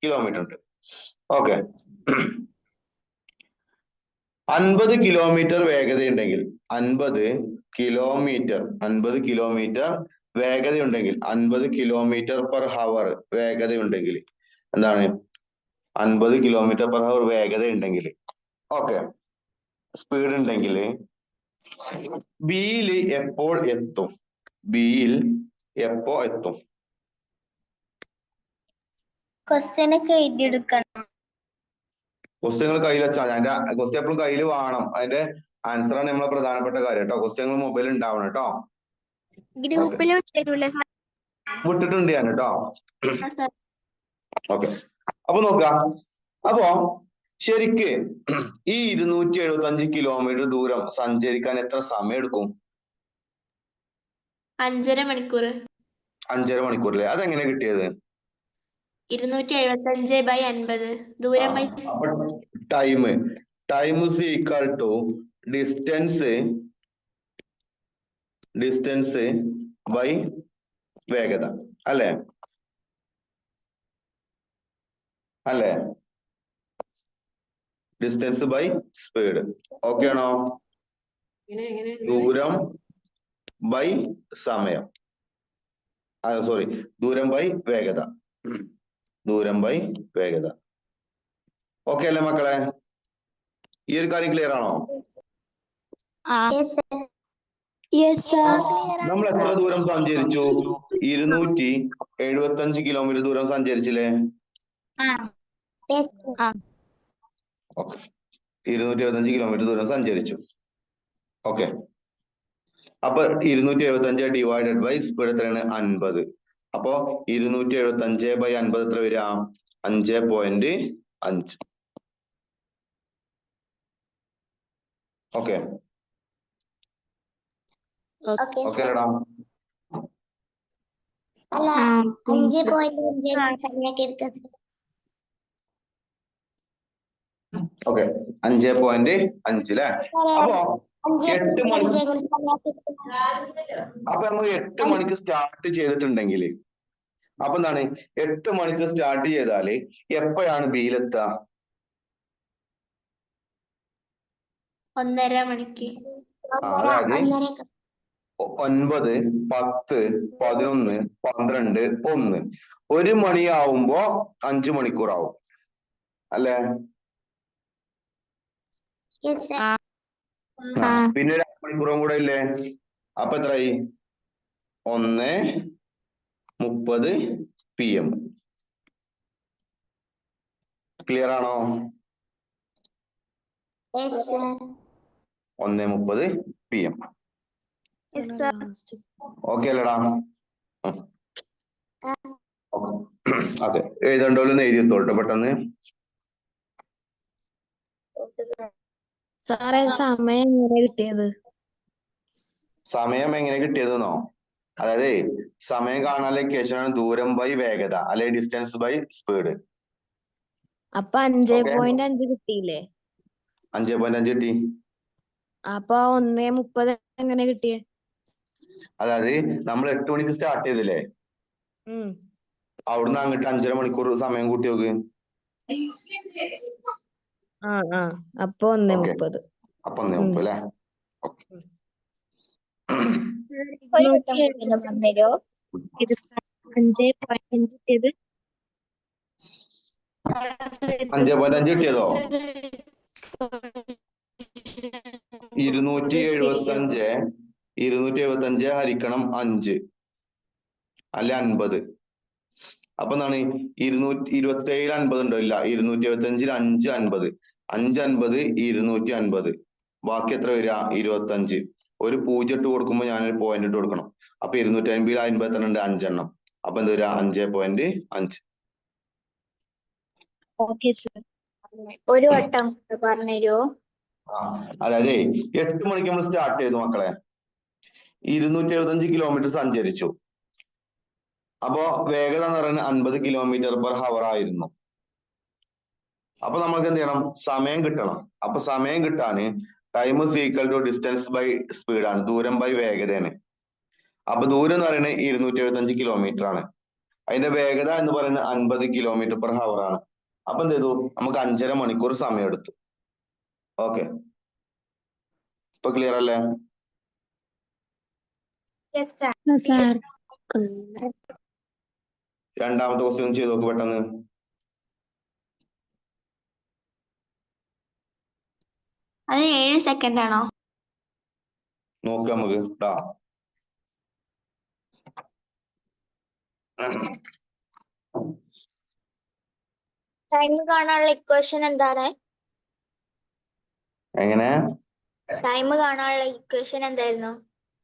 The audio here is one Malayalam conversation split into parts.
കിലോമീറ്റർ ഉണ്ട്. ഓക്കെ. 50 കിലോമീറ്റർ വേഗതയുണ്ടെങ്കിൽ 50 കിലോമീറ്റർ വേഗതയുണ്ടെങ്കിൽ 50 കിലോമീറ്റർ പെർ ഹവർ വേഗതയുണ്ടെങ്കിൽ എന്താണ് 50 കിലോമീറ്റർ പെർ ഹവർ വേഗതയുണ്ടെങ്കിൽ ഓക്കെ സ്പീഡ് ഉണ്ടെങ്കിൽ ബിയിൽ എപ്പോൾ എത്തും? ബിയിൽ എപ്പോ എത്തും? ക്വസ്റ്റ്യനൊക്കെ എഴുതിയെടുക്കണം. ക്വസ്റ്റ്യങ്ങൾ കയ്യിൽ വെച്ചാൽ അതിന്റെ ക്വസ്റ്റ്യൻ എപ്പോഴും കയ്യിൽ വേണം. അതിന്റെ ആൻസർ ആണ് നമ്മളെ പ്രധാനപ്പെട്ട കാര്യം കേട്ടോ. ക്വസ്റ്റ്യങ്ങൾ മൊബൈലിൽ ഉണ്ടാവണം കേട്ടോ. ഗ്രൂപ്പിൽ വിട്ടിട്ടുണ്ട് ഞാൻ കേട്ടോ. ഓക്കെ. അപ്പൊ നോക്കാം. അപ്പോ ശരിക്ക് ഈ 275 കിലോമീറ്റർ ദൂരം സഞ്ചരിക്കാൻ എത്ര സമയം എടുക്കും? 5.5 മണിക്കൂർ. 5.5 മണിക്കൂറല്ലേ? അതെങ്ങനെ കിട്ടിയത്? 275/50 ദൂരം by time is equal to distance by വേഗത അല്ലേ? Distance by speed. ഓക്കെ ആണോ? ദൂരം ബൈ സമയം, സോറി, ദൂരം ബൈ വേഗത. ഓക്കെ അല്ലേ മക്കളെ? ഈ ഒരു കാര്യം ക്ലിയർ ആണോ? നമ്മൾ എത്ര ദൂരം സഞ്ചരിച്ചു? 275 കിലോമീറ്റർ ദൂരം സഞ്ചരിച്ചില്ലേ? ഓക്കെ, 275 കിലോമീറ്റർ ദൂരം സഞ്ചരിച്ചു. ഓക്കെ, അപ്പൊ 275 ഡിവൈഡഡ് ബൈ സ്പീഡ് എത്രയാണ്? 50. അപ്പൊ 275/50 എത്ര വരിക? 5.5. ഓക്കെ ഓക്കേടാ. അല്ല 5.5 ഓക്കെ, 5.5 അല്ലേ? അപ്പൊ 8 മണി, അപ്പൊ നമുക്ക് 8 മണിക്ക് സ്റ്റാർട്ട് ചെയ്തിട്ടുണ്ടെങ്കിൽ അപ്പൊ എന്താണ് 8 മണിക്ക് സ്റ്റാർട്ട് ചെയ്താല് എപ്പോഴാണ് ബിയിലെത്തുക? 1.5 മണിക്ക്. അതായത് 9, 10, 11, 12, 1. 1 മണിയാവുമ്പോ 5 മണിക്കൂറാവും അല്ലേ? പിന്നെ 2 മണിക്കൂറും കൂടെ ഇല്ലേ? അപ്പൊ എത്രയായി? 1:30 PM. ക്ലിയർ ആണോ? 1:30 PM. ഓക്കെ അല്ലേടാ? അതെ, എഴുതണ്ടോന്ന് എഴുതിയെടുത്തോട്ടെ പെട്ടെന്ന്. സാറേ സമയം എങ്ങനെ കിട്ടിയത്? സമയം എങ്ങനെ കിട്ടിയതെന്നോ? അതായത് സമയം കാണാനുള്ള ഇക്വേഷൻ ആണ് ദൂരം ബൈ വേഗത അല്ലെ ഡിസ്റ്റൻസ് ബൈ സ്പീഡ്. അപ്പൊ 5.5 കിട്ടിയില്ലേ? 5.5 കിട്ടി. അപ്പൊ 1:30 എങ്ങനെ കിട്ടിയേ? അതായത് നമ്മൾ 8 മണിക്ക് സ്റ്റാർട്ട് ചെയ്തില്ലേ? അവിടുന്ന് അങ്ങോട്ട് 5.5 മണിക്കൂർ സമയം കൂട്ടി നോക്ക്. അപ്പൊ 1:30. അപ്പൊ 1:30 അല്ലേ? ഓക്കെ. ഒരു വട്ടം പറഞ്ഞോ. 5.5 കിട്ടിയത്? 5.5 കിട്ടിയതോ? 275 ഹരിക്കണം 5 അല്ലെ 50. അപ്പൊ എന്താണ് 227 50 ഉണ്ടോ? ഇല്ല. 275 5 50. 550 250. ബാക്കി എത്ര വരിക? 25. ഒരു 0 ഇട്ട് കൊടുക്കുമ്പോ ഞാനൊരു പോയിന്റ് ഇട്ട് കൊടുക്കണം. അപ്പൊ 250 50 എത്ര ഉണ്ട്? 5 എണ്ണം. അപ്പൊ എന്താ വരിക? 5.5. ഓക്കെ സർ, ഒരു വട്ടം പറഞ്ഞുതരുമോ? അതായത് 8 മണിക്ക് നമ്മൾ സ്റ്റാർട്ട് ചെയ്തു മക്കളെ. 275 കിലോമീറ്റർ സഞ്ചരിച്ചു. അപ്പോ വേഗത എന്ന് പറയുന്നത് 50 കിലോമീറ്റർ പെർ ഹവർ ആയിരുന്നു. അപ്പൊ നമ്മൾക്ക് എന്ത് ചെയ്യണം? സമയം കിട്ടണം. അപ്പൊ സമയം കിട്ടാന് time is equal to distance by speed ആണ്, ദൂരം ബൈ വേഗതയാണ്. അപ്പൊ ദൂരം എന്ന് പറയുന്നത് 275 കിലോമീറ്റർ ആണ്. അതിന്റെ വേഗത എന്ന് പറയുന്നത് 50 km/h ആണ്. അപ്പൊ എന്ത് ചെയ്തു, നമുക്ക് 5.5 മണിക്കൂർ സമയം എടുത്തു. ഓക്കെ, ഇപ്പൊ ക്ലിയർ അല്ലേ? Yes, sir. സാർ രണ്ടാമത്തെ ക്വസ്റ്റ്യൻ ചെയ്ത് നോക്ക് പെട്ടെന്ന്. അത് 7 സെക്കൻഡ് ആണോ? നോക്കാം നമുക്ക് ട്ടാ. ടൈം കാണാനുള്ള ഇക്വേഷൻ എന്താണ്? എങ്ങനെ? ടൈം കാണാനുള്ള ഇക്വേഷൻ എന്തായിരുന്നു?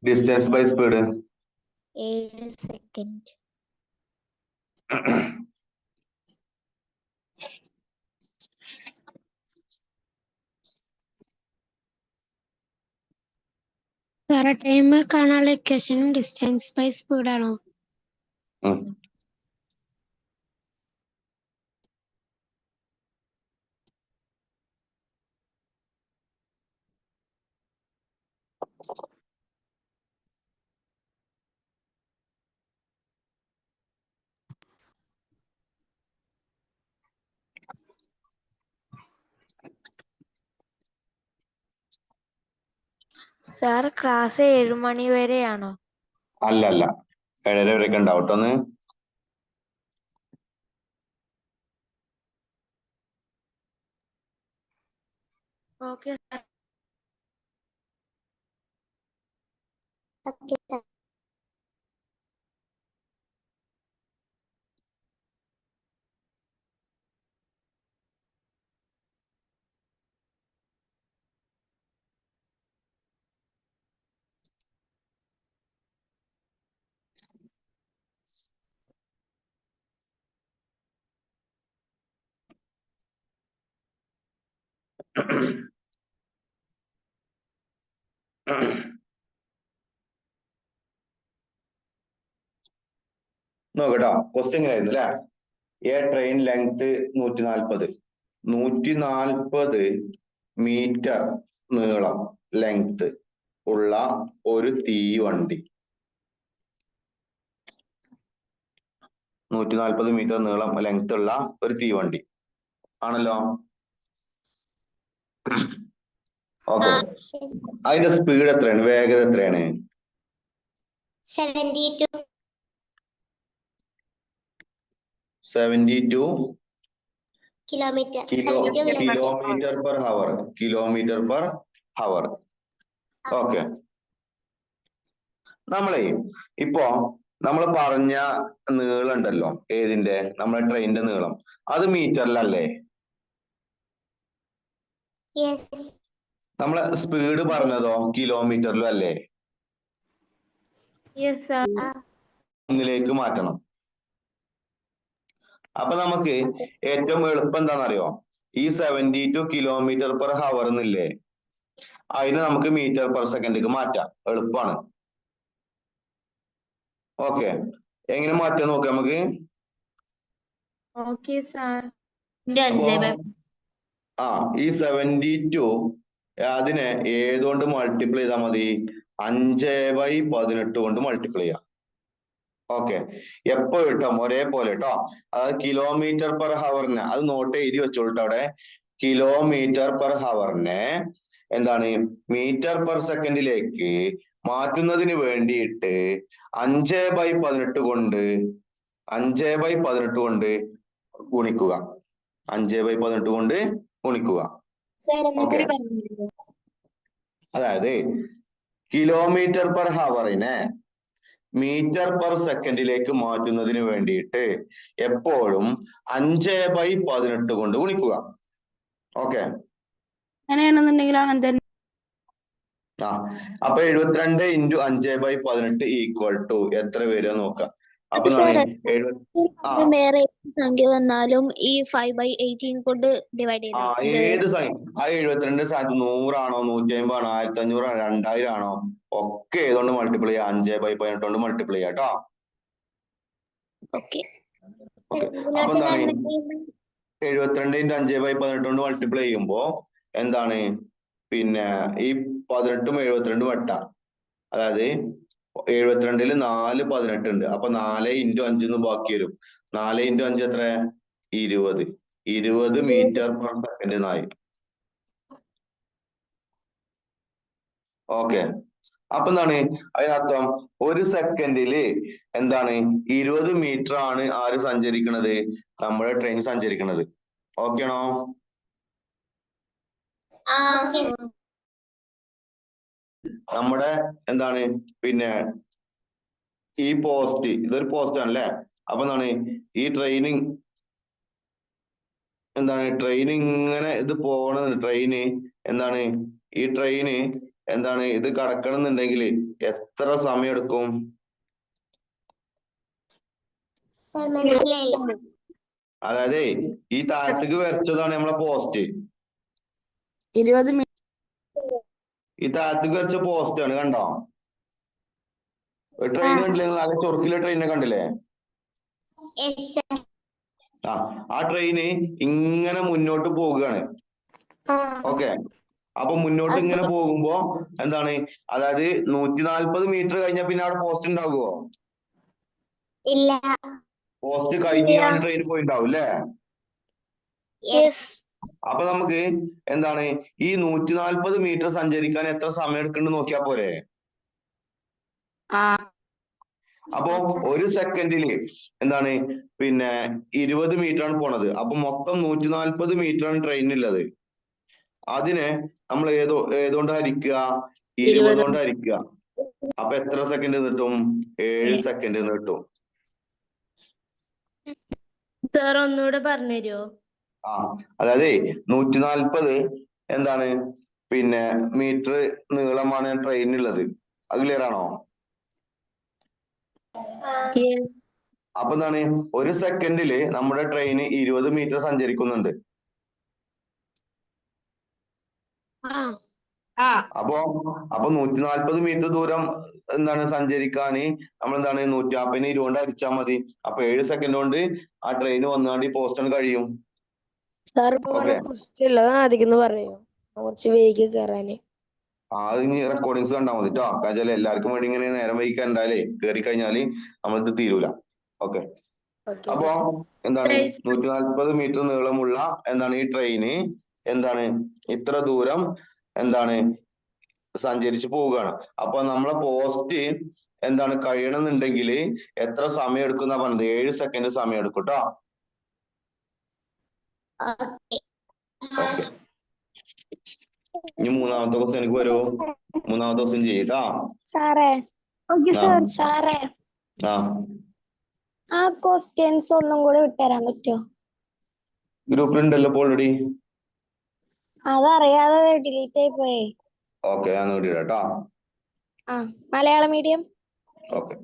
Distance by speed. 7 സെക്കൻഡ്. സാറേ ടൈം കാണാനുള്ള ഇക്വേഷനും ഡിസ്റ്റൻസ് ബൈ സ്പീഡ് ആണോ? സാർ ക്ലാസ് 7 മണി വരെയാണോ? അല്ല അല്ല, 7:30 വരെയൊക്കെ ഉണ്ടാവും ട്ടോ. ഒന്ന് ഓക്കെ സാർ. നോക്കട്ടോ, ക്വസ്റ്റ്യൻ ഇങ്ങനെയായിരുന്നു അല്ലെ. എ ട്രെയിൻ ലെങ്ത് 140 മീറ്റർ നീളം ലെങ്ത് ഉള്ള ഒരു തീവണ്ടി. 140 മീറ്റർ നീളം ലെങ്ത് ഉള്ള ഒരു തീവണ്ടി ആണല്ലോ. ഓക്കെ, അതിന്റെ സ്പീഡ് എത്രയാണ്, വേഗത എത്രയാണ്? 72 kilometre. Kilometre per hour. Okay, നമ്മളെ ഇപ്പോ നമ്മൾ പറഞ്ഞ നീളം ഉണ്ടല്ലോ, ഏതിന്റെ, നമ്മളെ ട്രെയിനിന്റെ നീളം, അത് മീറ്ററിലല്ലേ? നമ്മളെ സ്പീഡ് പറഞ്ഞതോ കിലോമീറ്ററിലും അല്ലേ? ഒന്നിലേക്ക് മാറ്റണം. അപ്പൊ നമുക്ക് ഏറ്റവും എളുപ്പം എന്താണെന്നറിയോ, ഈ 72 km/h എന്നില്ലേ, അതിന് നമുക്ക് മീറ്റർ പെർ സെക്കൻഡിലേക്ക് മാറ്റാം. എളുപ്പമാണ്. ഓക്കെ, എങ്ങനെ മാറ്റാൻ നോക്കാം നമുക്ക്. Okay sir. ഈ 72 അതിനെ ഏതുകൊണ്ട് മൾട്ടിപ്ലൈ ചെയ്താൽ മതി? 5/18 കൊണ്ട് മൾട്ടിപ്ലൈ ചെയ്യാം. ഓക്കെ, എപ്പോ കിട്ടും ഒരേപോലെ കേട്ടോ. അതായത് കിലോമീറ്റർ പെർ ഹവറിന്, അത് നോട്ട് എഴുതി വെച്ചോളൂ അവിടെ. കിലോമീറ്റർ പെർ ഹവറിനെ എന്താണ്, മീറ്റർ പെർ സെക്കൻഡിലേക്ക് മാറ്റുന്നതിന് വേണ്ടിയിട്ട് 5/18 കൊണ്ട് ഗുണിക്കുക. 5/18 കൊണ്ട് ഗുണിക്കുക. ഓക്കെ, അതായത് കിലോമീറ്റർ പെർ ഹവറിനെ മീറ്റർ പെർ സെക്കൻഡിലേക്ക് മാറ്റുന്നതിന് വേണ്ടിയിട്ട് എപ്പോഴും 5/18 കൊണ്ട് ഗുണിക്കുക. ഓക്കെ, അങ്ങനെയാണെന്നുണ്ടെങ്കിൽ അങ്ങനെ തന്നെ. അപ്പൊ 72 × 5/18 ഈക്വൽ ടു എത്ര വരിക നോക്കാം. അപ്പൊ വേറെ സംഖ്യ വന്നാലും ഈ 5/18 കൊണ്ട് ഡിവൈഡ് ചെയ്താൽ ഏത് സംഖ്യ, ആ 72 സ്ഥാനത്ത് 100 ആണോ, 150 ആണോ, 1500 ആണോ, 2000 ആണോ, ഒക്കെ ഏതുകൊണ്ട് മൾട്ടിപ്ലൈ ചെയ്യാം, 5/18 കൊണ്ട് മൾട്ടിപ്ലൈ ചെയ്യാം കേട്ടോ. അപ്പൊ എന്താണ്, 72 × 5/18 കൊണ്ട് മൾട്ടിപ്ലൈ ചെയ്യുമ്പോ എന്താണ്, പിന്നെ ഈ 18ഉം 72 വെട്ടാം. അതായത് 72-ല് 4 18 ഉണ്ട്. അപ്പൊ 4 ഇൻറ്റു 5 ബാക്കി വരും. 4 ഇൻറ്റു 5 എത്ര? 20. 20 മീറ്റർ പെർ സെക്കൻഡ് എന്നായി. ഓക്കെ. അപ്പൊ എന്താണ് അതിനർത്ഥം? ഒരു സെക്കൻഡില് എന്താണ് 20 മീറ്റർ ആണ് ആര് സഞ്ചരിക്കണത്? നമ്മുടെ ട്രെയിൻ സഞ്ചരിക്കണത്. ഓക്കെ ആണോ? നമ്മുടെ എന്താണ് പിന്നെ ഈ പോസ്റ്റ്, ഇതൊരു പോസ്റ്റ് ആണല്ലേ. അപ്പൊ എന്താണ് ഈ ട്രെയിനിങ് എന്താണ് ട്രെയിൻ ഇങ്ങനെ ഇത് പോകണത്, ട്രെയിന് എന്താണ് ഈ ട്രെയിന് എന്താണ് ഇത് കടക്കണം എന്നുണ്ടെങ്കിൽ എത്ര സമയം എടുക്കും? മനസ്സിലായില്ല. അതായത് ഈ താഴത്തേക്ക് വരച്ചതാണ് നമ്മളെ പോസ്റ്റ്. 20 ഈ താഴത്തേക്ക് വരച്ച പോസ്റ്റ് ആണ്, കണ്ടോ? ട്രെയിൻ കണ്ടില്ലേ? നല്ല ചൊറുക്കിലെ ട്രെയിനെ കണ്ടില്ലേ? ആ ട്രെയിന് ഇങ്ങനെ മുന്നോട്ട് പോവുകയാണ്. ഓക്കെ. അപ്പൊ മുന്നോട്ട് ഇങ്ങനെ പോകുമ്പോ എന്താണ്, അതായത് 140 മീറ്റർ കഴിഞ്ഞാൽ പിന്നെ അവിടെ പോസ്റ്റ് ഉണ്ടാകുമോ? ഇല്ല. പോസ്റ്റ് കഴിഞ്ഞാണ്ട് ട്രെയിൻ പോയിണ്ടാവും അല്ലേ? അപ്പൊ നമുക്ക് എന്താണ് ഈ 140 മീറ്റർ സഞ്ചരിക്കാൻ എത്ര സമയം എടുക്കുന്നുണ്ട് നോക്കിയാ പോരെ? അപ്പൊ ഒരു സെക്കൻഡില് എന്താണ് പിന്നെ 20 മീറ്റർ ആണ് പോണത്. അപ്പൊ മൊത്തം 140 മീറ്റർ ആണ് ട്രെയിനുള്ളത്. അതിനെ നമ്മൾ ഏതുകൊണ്ട് ഹരിക്കുക? 20 കൊണ്ട് ഹരിക്കുക. അപ്പൊ എത്ര സെക്കൻഡ് കിട്ടും? 7 സെക്കൻഡ് കിട്ടും. സാർ ഒന്നുകൂടെ പറഞ്ഞുതരുമോ? അതായത് 140 എന്താണ് പിന്നെ മീറ്റർ നീളമാണ് ട്രെയിനുള്ളത്. അത് ക്ലിയർ ആണോ? അപ്പൊ എന്താണ് ഒരു സെക്കൻഡില് നമ്മുടെ ട്രെയിന് 20 മീറ്റർ സഞ്ചരിക്കുന്നുണ്ട്. അപ്പൊ 140 മീറ്റർ ദൂരം എന്താണ് സഞ്ചരിക്കാന് നമ്മൾ എന്താണ് 140 20 കൊണ്ട് ഹരിച്ചാൽ മതി. അപ്പൊ 7 സെക്കൻഡ് കൊണ്ട് ആ ട്രെയിൻ വന്നാണ്ട് ഈ പോസ്റ്റ് കഴിയും. ഓക്കെ. കുറച്ച് വൈകി കയറാന്. അത് ഇനി റെക്കോർഡിങ്സ് കണ്ടാൽ മതി കേട്ടോ. കാരണം എല്ലാവർക്കും വേണ്ടി ഇങ്ങനെ നേരം വൈകി ഉണ്ടാലേ കയറി കഴിഞ്ഞാല് നമ്മൾക്ക് തീരൂല. ഓക്കെ. അപ്പൊ എന്താണ് 140 മീറ്റർ നീളമുള്ള എന്താണ് ഈ ട്രെയിന് എന്താണ് ഇത്ര ദൂരം എന്താണ് സഞ്ചരിച്ച് പോവുകയാണ്. അപ്പൊ നമ്മളെ പോസ്റ്റ് എന്താണ് കഴിയണമെന്നുണ്ടെങ്കിൽ എത്ര സമയം എടുക്കുന്ന പറഞ്ഞത്? 7 സെക്കൻഡ് സമയം എടുക്കും കേട്ടോ. ഓക്കെ. ഇനി മൂന്നാമത്തെ ക്വസ്റ്റ്യൻ എനിക്ക് വരൂ. മൂന്നാമത്തെ ക്വസ്റ്റ്യൻ ചെയ്യട്ടാ സാറേ. സാറേ, ആ ക്വസ്റ്റ്യൻസ് ഒന്നും കൂടെ വിട്ടുതരാൻ പറ്റുമോ? ഗ്രൂപ്പിലുണ്ടല്ലോ ഇപ്പൊ ഓൾറെഡി. അതറിയാതെ ഡിലീറ്റ് ആയി പോയേ. ഓക്കെ, ഞാൻ നോക്കിട്ടാ. മലയാളം മീഡിയം. ഓക്കെ.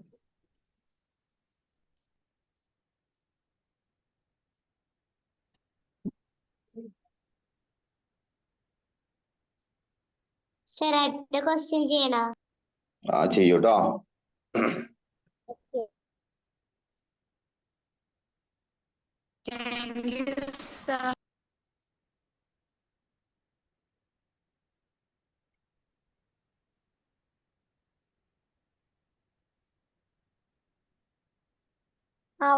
സാർ അടുത്ത ക്വസ്റ്റ്യൻ ചെയ്യണോ? ചെയ്യൂട്ടോ.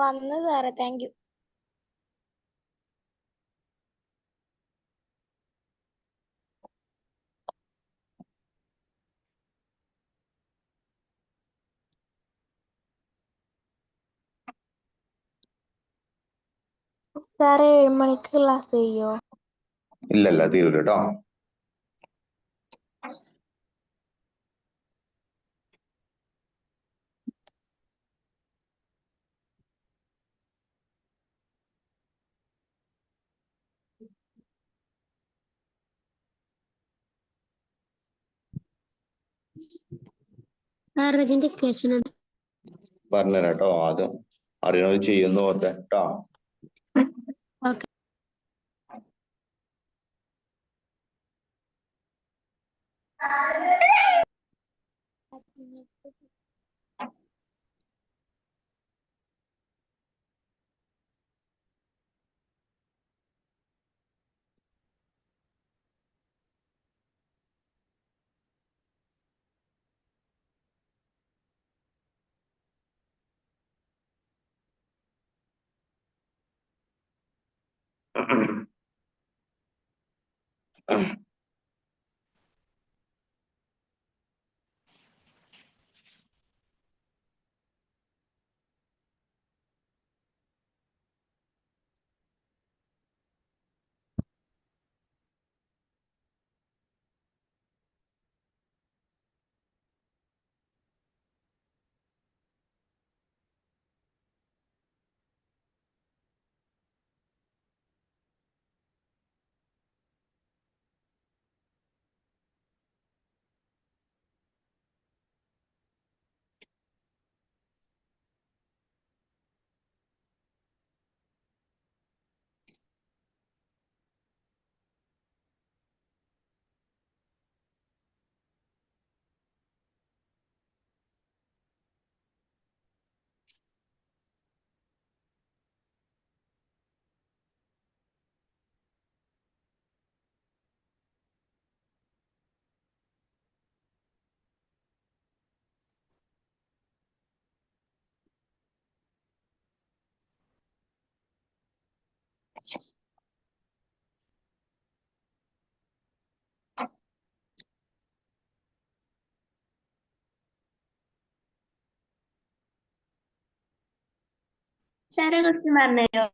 വന്നു സാറേ, താങ്ക് യു. സാറേ 7 മണിക്ക് ക്ലാസ് ചെയ്യോ? ഇല്ലല്ല, തീരൂല കേട്ടോ. പറഞ്ഞുതരാം കേട്ടോ. ആദ്യം അറിയണത് ചെയ്യുന്ന പോട്ടെ കേട്ടോ. സാറേ ക്വസ്റ്റ്യൻ പറഞ്ഞുതരോ?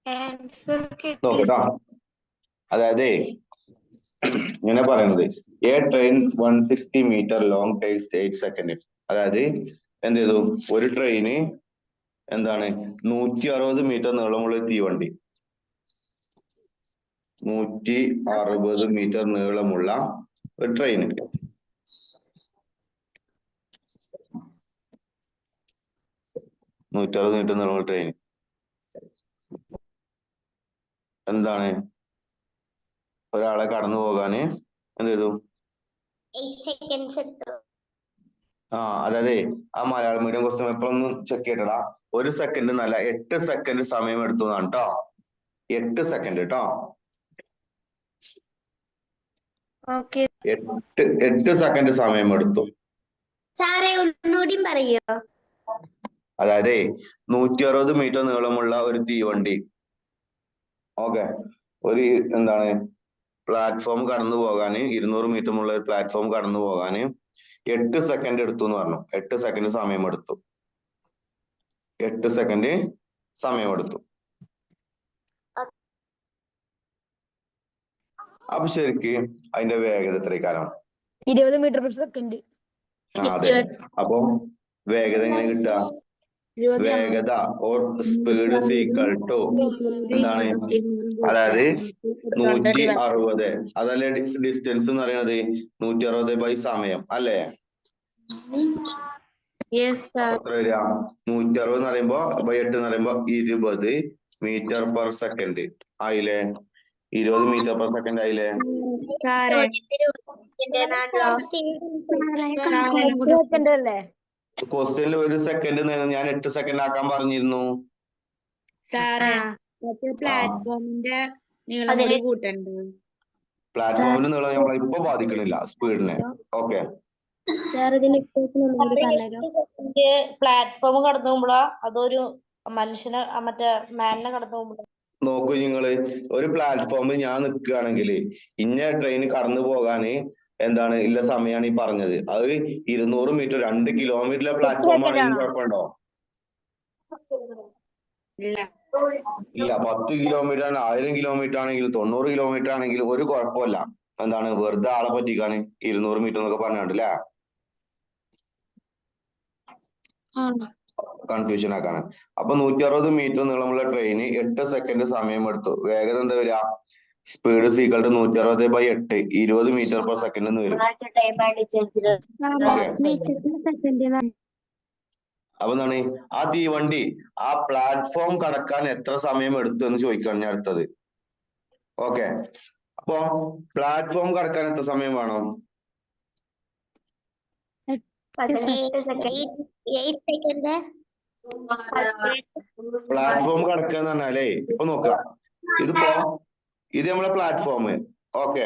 ആൻസർ നോക്കട്ടോ. അതായത് ഇങ്ങനെ പറയുന്നത് a train 160 metre long takes 8 second. അതായത് എന്ത് ചെയ്തു, ഒരു ട്രെയിന് എന്താണ് 160 മീറ്റർ നീളമുള്ള തീവണ്ടി, 160 മീറ്റർ നീളമുള്ള ഒരു ട്രെയിൻ എന്താണ് ഒരാളെ കടന്നു പോകാന് എന്ത് ചെയ്തു? 8 seconds എടുത്തു. അതായത് ആ മലയാളം മീഡിയം ക്വസ്റ്റ്യൻ പേപ്പറൊന്നും ചെക്ക് ചെയ്യട്ടടാ. 1 സെക്കൻഡ് എന്നല്ല 8 സെക്കൻഡ് സമയം എടുത്തു എന്നാണ് കേട്ടോ. 8 സെക്കൻഡ് കേട്ടോ. 8 സെക്കൻഡ് സമയം എടുത്തു. സാറേ ഒന്നുകൂടി പറയോ? അതായത് 160 മീറ്റർ നീളമുള്ള ഒരു തീവണ്ടി, ഓക്കെ, ഒരു എന്താണ് പ്ലാറ്റ്ഫോം കടന്നു പോകാന് 200 മീറ്റർ ഉള്ള ഒരു പ്ലാറ്റ്ഫോം കടന്നു പോകാന് 8 സെക്കൻഡ് എടുത്തു എന്ന് പറഞ്ഞു. 8 സെക്കൻഡ് സമയം എടുത്തു. 8 സെക്കൻഡ് സമയമെടുത്തു. അപ്പൊ ശരിക്ക് അതിന്റെ വേഗത എത്രക്കാരം? 20 മീറ്റർ പെർ സെക്കൻഡ്. അതെ. അപ്പൊ വേഗത എങ്ങനെ കിട്ടുക? വേഗത ഓർ സ്പീഡ് ഈക്വൽ ടു എന്താണ്? അതായത് 160, അതല്ലേ ഡിസ്റ്റൻസ് എന്ന് പറയുന്നത്. 160 ബൈ സമയം അല്ലേ? എത്ര വരിക? 160 എന്ന് പറയുമ്പോ ബൈ 8 എന്ന് പറയുമ്പോ 20 മീറ്റർ പെർ സെക്കൻഡ് ആയില്ലേ? 20 മീറ്റർ പെർ സെക്കൻഡ് ആയില്ലേ? ക്വസ്റ്റ്യനിൽ 1 സെക്കൻഡ് ഞാൻ 8 സെക്കൻഡ് ആക്കാൻ പറഞ്ഞിരുന്നു. പ്ലാറ്റ്ഫോമിന്റെ പ്ലാറ്റ്ഫോമിന്റെ നീളം നമ്മളെ ഇപ്പൊ ബാധിക്കണില്ല സ്പീഡിനെ. ഓക്കെ, പ്ലാറ്റ്ഫോം കടന്നു പോകുമ്പോഴാ അതൊരു മനുഷ്യനെ മറ്റേ മാനിനെ കടന്നു പോകുമ്പോഴാ? നോക്കൂ നിങ്ങള്, ഒരു പ്ലാറ്റ്ഫോമിൽ ഞാൻ നിൽക്കുകയാണെങ്കിൽ ഇന്ന ട്രെയിൻ കടന്നു പോകാന് എന്താണ് ഇല്ല സമയമാണ് ഈ പറഞ്ഞത്. അത് 200 മീറ്റർ 2 കിലോമീറ്ററിലെ പ്ലാറ്റ്ഫോം ആണെങ്കിൽ കുഴപ്പമുണ്ടോ? ഇല്ല. 10 കിലോമീറ്റർ 1000 കിലോമീറ്റർ ആണെങ്കിലും 90 കിലോമീറ്റർ ആണെങ്കിലും ഒരു കുഴപ്പമില്ല. എന്താണ് വെറുതെ ആളെ പറ്റിക്കാണ് 200 മീറ്റർ എന്നൊക്കെ പറഞ്ഞിട്ടില്ലേ? കൺഫ്യൂഷൻ ആക്കാണ്. അപ്പൊ 160 മീറ്റർ നീളമുള്ള ട്രെയിന് 8 സെക്കൻഡ് സമയം എടുത്തു. വേഗത എന്താ വരിക? Speed equal to 160 by 8, 20 metre per second എന്ന് വരും. അപ്പൊ എന്താണ് ആ തീവണ്ടി ആ പ്ലാറ്റ്ഫോം കടക്കാൻ എത്ര സമയം എടുത്തു എന്ന് ചോദിക്കാണ് ഞാൻ അടുത്തത്. ഓക്കെ, അപ്പൊ പ്ലാറ്റ്ഫോം കടക്കാൻ എത്ര സമയം വേണം? 8 സെക്കൻഡ്. പ്ലാറ്റ്ഫോം കടക്കുക എന്ന് പറഞ്ഞാലേ ഇപ്പൊ നോക്കാം, ഇത് നമ്മളെ പ്ലാറ്റ്ഫോം. ഓക്കെ,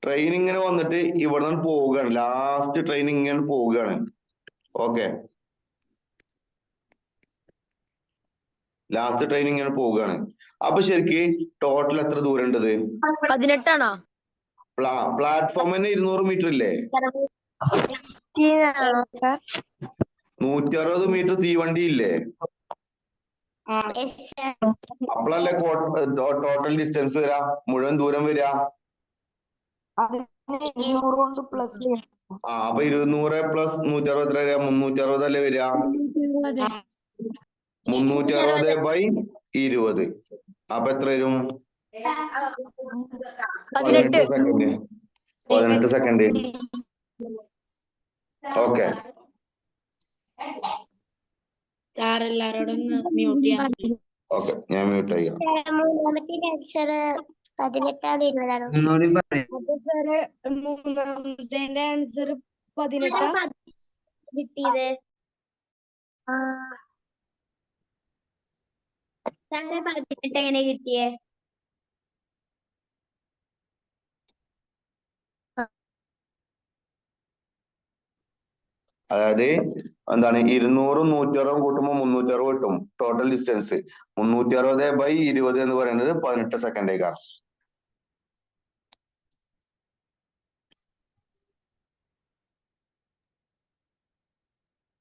ട്രെയിൻ ഇങ്ങനെ വന്നിട്ട് ഇവിടെ നിന്ന് പോവുകയാണ്. ലാസ്റ്റ് ട്രെയിൻ ഇങ്ങനെ പോവുകയാണ്. ഓക്കെ, ലാസ്റ്റ് ട്രെയിൻ ഇങ്ങനെ പോവുകയാണ്. അപ്പൊ ശരിക്ക് ടോട്ടൽ എത്ര ദൂരം ഉണ്ടത്? 18 പ്ലാറ്റ്ഫോമിന് 200 മീറ്റർ ഇല്ലേ? 160 മീറ്റർ തീവണ്ടി ഇല്ലേ? അപ്പോഴല്ലേ ടോട്ടൽ ഡിസ്റ്റൻസ് വരാ, മുഴുവൻ ദൂരം വരാ. അപ്പൊ 200 പ്ലസ് 160 എത്ര വരാ? 360 അല്ലേ വരാ? 360/20. അപ്പൊ എത്ര വരും? 18 സെക്കൻഡ്. 18 സെക്കൻഡ്. ഓക്കെ, എല്ലാരോടും മ്യൂട്ട് ചെയ്യാൻ. ഓക്കെ, ഞാൻ മ്യൂട്ട് ചെയ്യാം. മൂന്നാമത്തെ ആൻസർ 18 20 മൂന്നാമത്തെ ആൻസർ 18 കിട്ടിയത്. സാറെ 18 എങ്ങനെ കിട്ടിയേ? അതായത് എന്താണ് 200 160 കൂട്ടുമ്പോ 360 കിട്ടും ടോട്ടൽ ഡിസ്റ്റൻസ്. 360/20 എന്ന് പറയുന്നത് 18 സെക്കൻഡേക്കാണ്.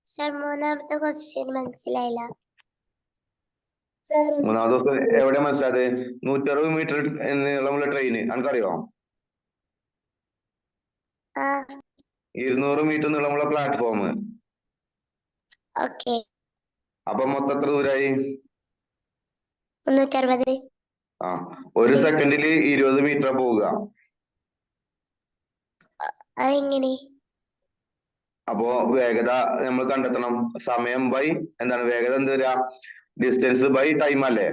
സാർ മൂന്നാമത്തെ ക്വസ്റ്റ്യൻ മനസ്സിലായില്ല. മൂന്നാമത്തെ ദിവസം എവിടെ മനസ്സിലായത്? 160 മീറ്റർ നീളമുള്ള ട്രെയിൻ എനിക്കറിയോ? 200 മീറ്റർ നീളമുള്ള പ്ലാറ്റ്ഫോം. ഓക്കെ, അപ്പൊ മൊത്തം എത്ര ദൂരായി? 360. ഒരു സെക്കൻഡില് 20 മീറ്റർ പോവുക. അതെങ്ങനെ? അപ്പോ വേഗത നമ്മൾ കണ്ടെത്തണം. സമയം ബൈ എന്താണ് വേഗത എന്ത് വരിക? ഡിസ്റ്റൻസ് ബൈ ടൈം അല്ലേ?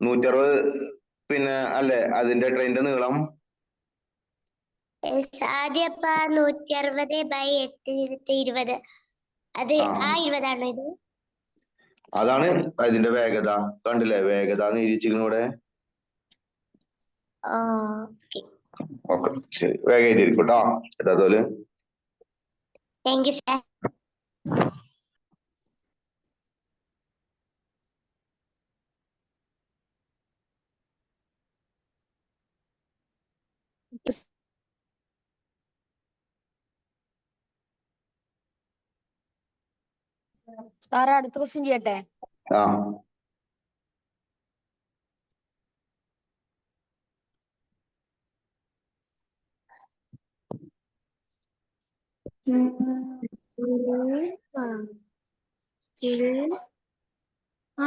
160 പിന്നെ അല്ലേ അതിന്റെ ട്രെയിനിന്റെ നീളം. ആദ്യം 160/8 20. അത് 20 ആണോ ഇത്? അതാണ് അതിന്റെ വേഗത. കണ്ടില്ലേ വേഗത എഴുതിയിരിക്കുന്നത്. ഓക്കെ, ശരി, വേഗം എഴുതിയിരിക്കും കേട്ടോ. അതുപോലെ താങ്ക് യു സാർ. സാറേ അടുത്ത ക്വസ്റ്റ്യൻ ചെയ്യട്ടെ? still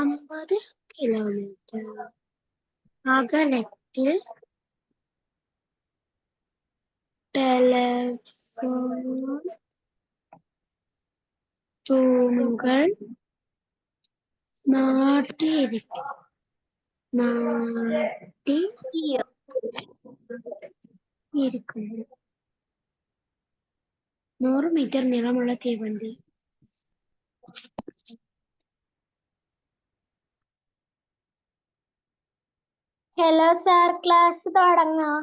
50 കിലോമീറ്റർ അകലത്തിൽ ടെലിഫോൺ തൂണുകൾ ഇരിക്കുന്നു. 100 മീറ്റർ നീളമുള്ള തീവണ്ടി. ഹലോ സാർ, ക്ലാസ് തുടങ്ങാം.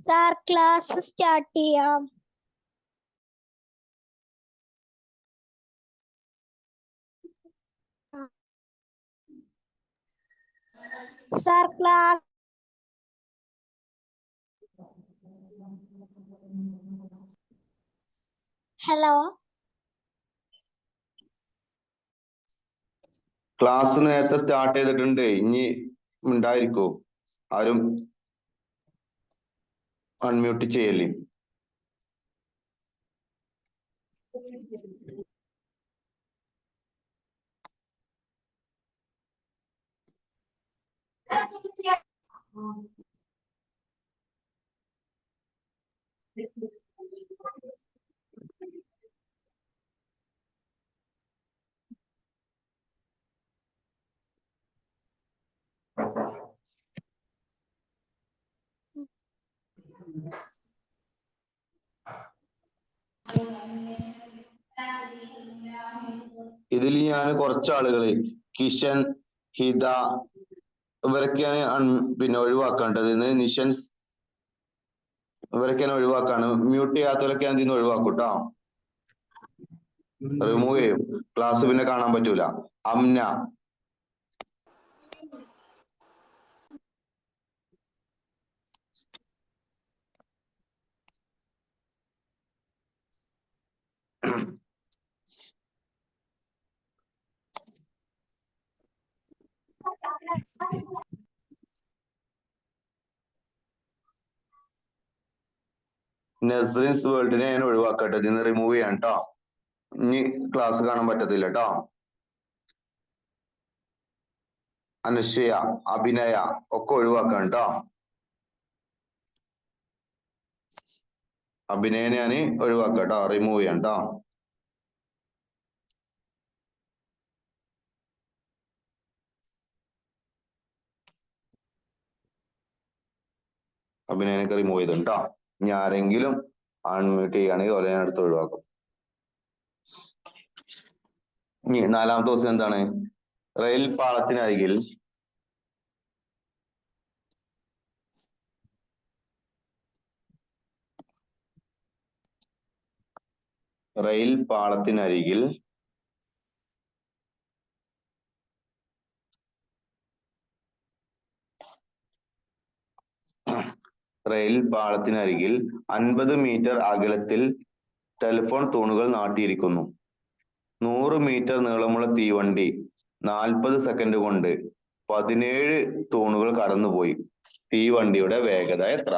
സാർ ക്ലാസ് സ്റ്റാർട്ട് ചെയ്യാം. സാർ ക്ലാസ് ഹലോ ക്ലാസ് നേരത്തെ സ്റ്റാർട്ട് ചെയ്തിട്ടുണ്ട്. ഇനി ഉണ്ടായിരിക്കോ? ആരും അൺമ്യൂട്ട് ചെയ്യല്ലേ. ഇതിൽ ഞാൻ കുറച്ച് ആളുകള് കിഷൻ, ഹിത ഇവരൊക്കെയാണ് പിന്നെ ഒഴിവാക്കേണ്ടത്. ഇന്ന് നിഷൻസ് ഇവരൊക്കെയാണ് ഒഴിവാക്കാണ്. മ്യൂട്ട് ചെയ്യാത്തവരൊക്കെ ഇതിന്ന് ഒഴിവാക്കും കേട്ടോ. റിമൂവ് ചെയ്യും. ക്ലാസ് പിന്നെ കാണാൻ പറ്റൂല. അംന, നസ്രിൻസ് വേൾഡിനെ ഞാൻ ഒഴിവാക്കട്ടെ. ഇതിന്ന് റിമൂവ് ചെയ്യാം കേട്ടോ. ഇനി ക്ലാസ് കാണാൻ പറ്റത്തില്ല കേട്ടോ. അനുഷയ, അഭിനയ ഒക്കെ ഒഴിവാക്കാം കേട്ടോ. അഭിനയനെ ഞാൻ ഒഴിവാക്കാം കേട്ടോ. റിമൂവ് ചെയ്യാം കേട്ടോ. അഭിനയനൊക്കെ റിമൂവ് ചെയ്തു കേട്ടോ. ഇനി ആരെങ്കിലും അൺമ്യൂട്ട് ചെയ്യുകയാണെങ്കിൽ ഓരോ അടുത്ത് ഒഴിവാക്കും. ഇനി 4-ാമത്തെ ദിവസം എന്താണ്? റെയിൽ പാളത്തിനരികിൽ റെയിൽ പാളത്തിനരികിൽ റെയിൽ പാളത്തിനരികിൽ 50 മീറ്റർ അകലത്തിൽ ടെലിഫോൺ തൂണുകൾ നാട്ടിയിരിക്കുന്നു. 100 മീറ്റർ നീളമുള്ള തീവണ്ടി 40 സെക്കൻഡ് കൊണ്ട് 17 തൂണുകൾ കടന്നുപോയി. തീവണ്ടിയുടെ വേഗത എത്ര?